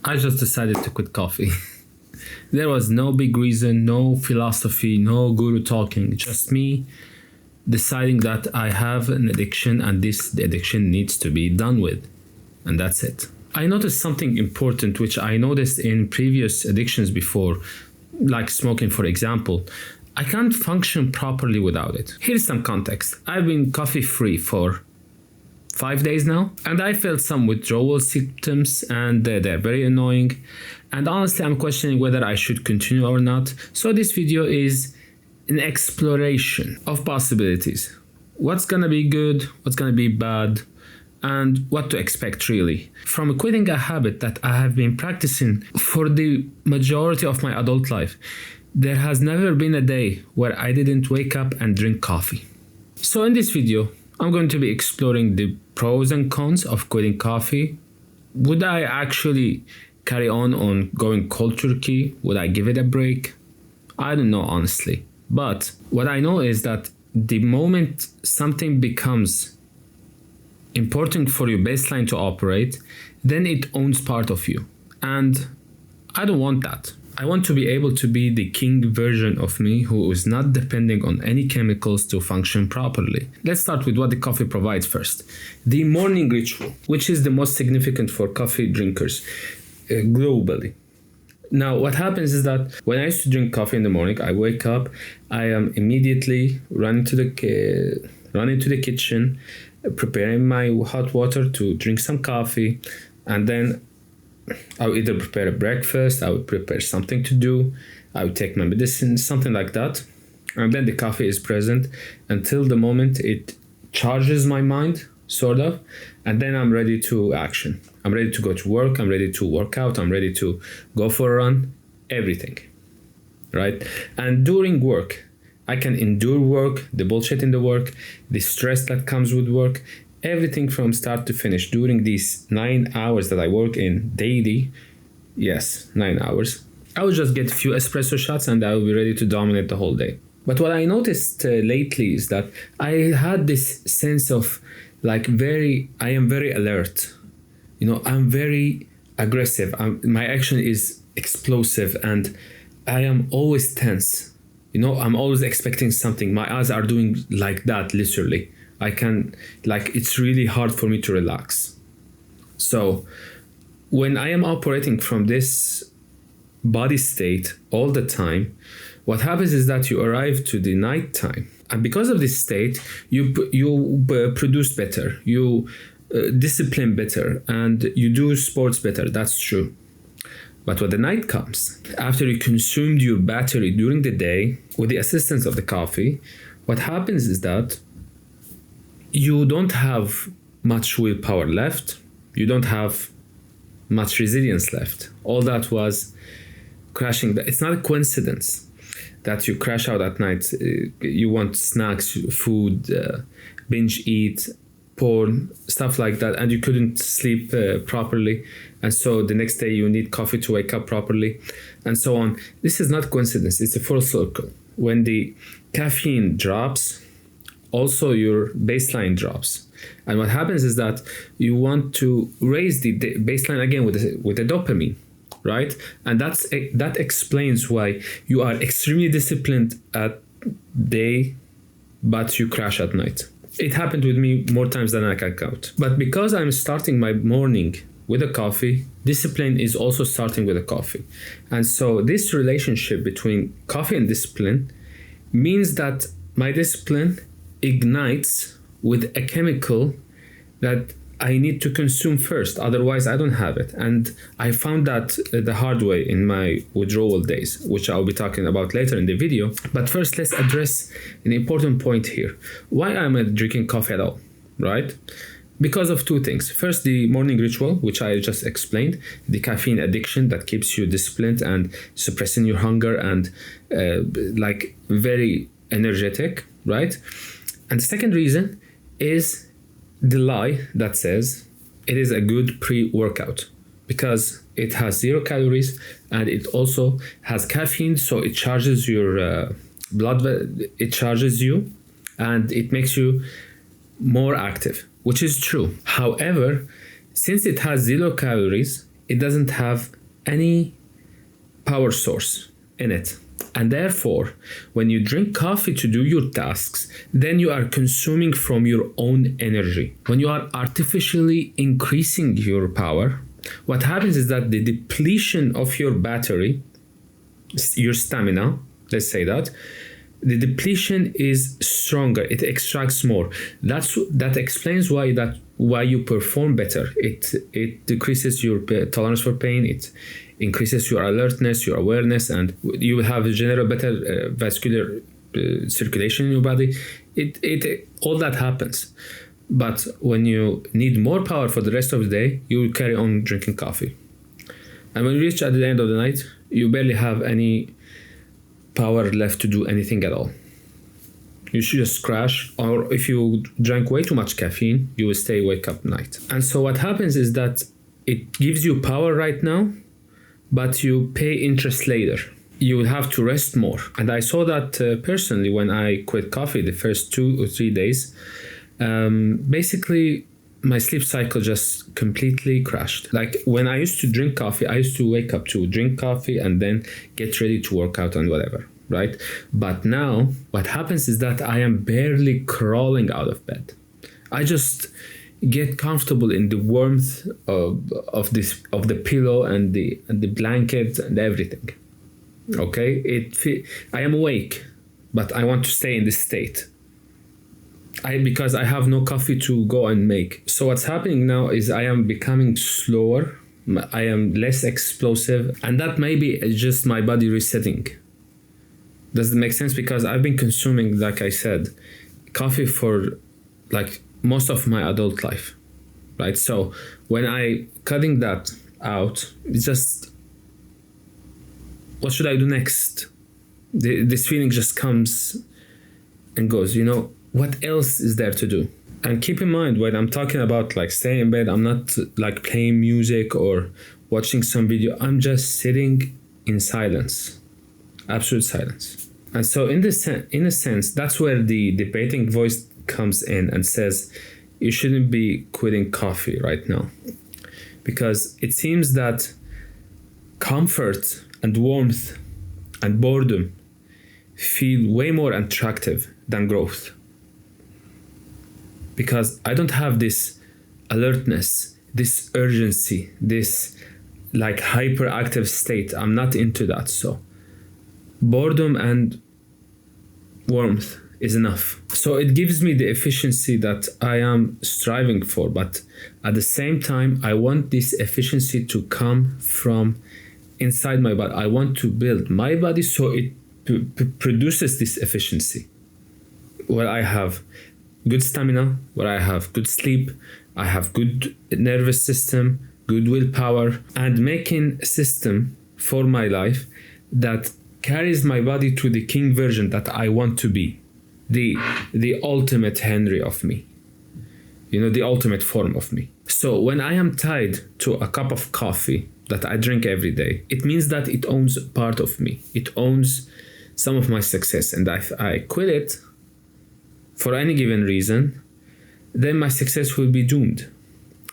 I just decided to quit coffee. There was no big reason, no philosophy, no guru talking, just me deciding that I have an addiction and the addiction needs to be done with. And that's it. I noticed something important which I noticed in previous addictions before, like smoking, for example. I can't function properly without it. Here's some context. I've been coffee free for 5 days now, and I felt some withdrawal symptoms, and they're very annoying. And honestly, I'm questioning whether I should continue or not. So this video is an exploration of possibilities. What's gonna be good, what's gonna be bad, and what to expect really. From quitting a habit that I have been practicing for the majority of my adult life, there has never been a day where I didn't wake up and drink coffee. So in this video, I'm going to be exploring the pros and cons of quitting coffee. Would I actually carry on going cold turkey? Would I give it a break? I don't know, honestly. But what I know is that the moment something becomes important for your baseline to operate, then it owns part of you. And I don't want that. I want to be able to be the king version of me who is not depending on any chemicals to function properly. Let's start with what the coffee provides first. The morning ritual, which is the most significant for coffee drinkers globally. Now, what happens is that when I used to drink coffee in the morning, I wake up, I am immediately running to the kitchen, preparing my hot water to drink some coffee, and then I would either prepare a breakfast, I would prepare something to do, I would take my medicine, something like that. And then the coffee is present until the moment it charges my mind, sort of, and then I'm ready to action. I'm ready to go to work, I'm ready to work out, I'm ready to go for a run, everything, right? And during work, I can endure work, the bullshit in the work, the stress that comes with work, everything from start to finish during these 9 hours that I work in daily. Yes, 9 hours. I will just get a few espresso shots and I will be ready to dominate the whole day. But what I noticed lately is that I had this sense of I am very alert. I'm very aggressive. My action is explosive and I am always tense. I'm always expecting something. My eyes are doing like that, literally. It's really hard for me to relax. So when I am operating from this body state all the time, what happens is that you arrive to the night time. And because of this state, you produce better, you discipline better, and you do sports better. That's true. But when the night comes, after you consumed your battery during the day with the assistance of the coffee, what happens is that you don't have much willpower left. You don't have much resilience left. All that was crashing. It's not a coincidence that you crash out at night. You want snacks, food, binge eat, porn, stuff like that, and you couldn't sleep properly. And so the next day you need coffee to wake up properly, and so on. This is not coincidence. It's a full circle. When the caffeine drops, also your baseline drops. And what happens is that you want to raise the baseline again with the dopamine, right? And that explains why you are extremely disciplined at day, but you crash at night. It happened with me more times than I can count. But because I'm starting my morning with a coffee, discipline is also starting with a coffee. And so this relationship between coffee and discipline means that my discipline ignites with a chemical that I need to consume first, otherwise I don't have it. And I found that the hard way in my withdrawal days, which I'll be talking about later in the video. But first, let's address an important point here. Why am I drinking coffee at all, right? Because of two things. First, the morning ritual, which I just explained, the caffeine addiction that keeps you disciplined and suppressing your hunger and very energetic, right? And the second reason is the lie that says it is a good pre-workout because it has 0 calories and it also has caffeine, so it charges your blood, it charges you and it makes you more active, which is true. However, since it has 0 calories, it doesn't have any power source in it. And therefore, when you drink coffee to do your tasks, then you are consuming from your own energy. When you are artificially increasing your power, what happens is that the depletion of your battery, your stamina, let's say that, the depletion is stronger. It extracts more. That explains why you perform better. It decreases your tolerance for pain. It increases your alertness, your awareness, and you will have a general better vascular circulation in your body. It all that happens. But when you need more power for the rest of the day, you will carry on drinking coffee. And when you reach at the end of the night, you barely have any power left to do anything at all. You should just crash, or if you drank way too much caffeine, you will stay awake up night. And so what happens is that it gives you power right now, but you pay interest later. You will have to rest more. And I saw that personally when I quit coffee the first 2 or 3 days. Basically, my sleep cycle just completely crashed. Like when I used to drink coffee, I used to wake up to drink coffee and then get ready to work out and whatever, right? But now what happens is that I am barely crawling out of bed. I just get comfortable in the warmth of the pillow and the blanket and everything. Okay, I am awake, but I want to stay in this state. Because I have no coffee to go and make. So what's happening now is I am becoming slower. I am less explosive, and that may be just my body resetting. Does it make sense? Because I've been consuming, like I said, coffee for like most of my adult life, right? So when I cutting that out, it's just, what should I do next? This feeling just comes and goes, what else is there to do? And keep in mind, when I'm talking about like staying in bed, I'm not like playing music or watching some video. I'm just sitting in silence, absolute silence. And so in a sense, that's where the debating voice comes in and says, you shouldn't be quitting coffee right now. Because it seems that comfort and warmth and boredom feel way more attractive than growth. Because I don't have this alertness, this urgency, this like hyperactive state. I'm not into that. So boredom and warmth is enough. So it gives me the efficiency that I am striving for. But at the same time, I want this efficiency to come from inside my body. I want to build my body so it produces this efficiency. Where I have good stamina, where I have good sleep, I have good nervous system, good willpower, and making a system for my life that carries my body to the king version that I want to be, the ultimate Henry of me, the ultimate form of me. So when I am tied to a cup of coffee that I drink every day, it means that it owns part of me. It owns some of my success, and if I quit it for any given reason, then my success will be doomed.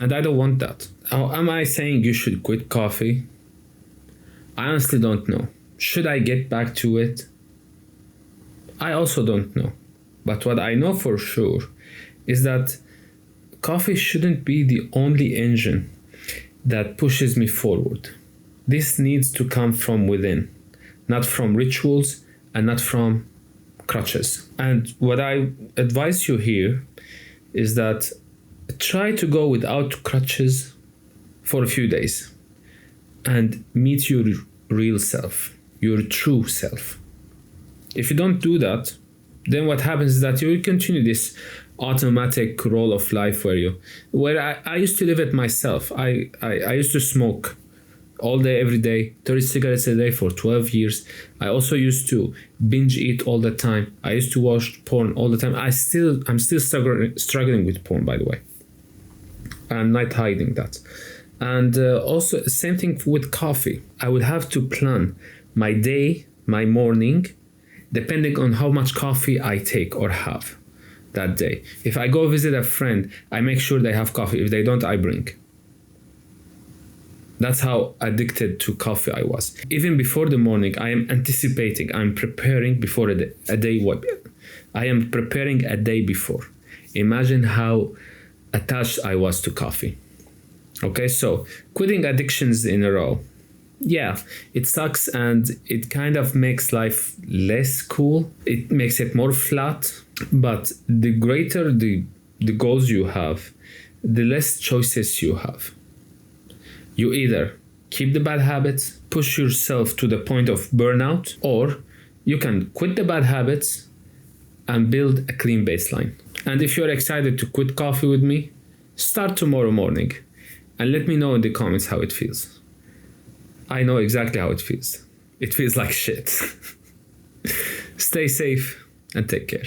And I don't want that. How am I saying you should quit coffee? I honestly don't know. Should I get back to it? I also don't know. But what I know for sure is that coffee shouldn't be the only engine that pushes me forward. This needs to come from within, not from rituals and not from crutches. And what I advise you here is that try to go without crutches for a few days and meet your real self, your true self. If you don't do that, then what happens is that you will continue this automatic role of life where I used to live it myself. I used to smoke all day, every day, 30 cigarettes a day for 12 years. I also used to binge eat all the time. I used to watch porn all the time. I'm still struggling with porn, by the way. I'm not hiding that. And also, same thing with coffee. I would have to plan my day, my morning, depending on how much coffee I take or have that day. If I go visit a friend, I make sure they have coffee. If they don't, I bring. That's how addicted to coffee I was. Even before the morning, I am anticipating, I'm preparing before a day. I am preparing a day before. Imagine how attached I was to coffee. Okay, so quitting addictions in a row. Yeah, it sucks and it kind of makes life less cool. It makes it more flat. But the greater the goals you have, the less choices you have. You either keep the bad habits, push yourself to the point of burnout, or you can quit the bad habits and build a clean baseline. And if you're excited to quit coffee with me, start tomorrow morning and let me know in the comments how it feels. I know exactly how it feels. It feels like shit. Stay safe and take care.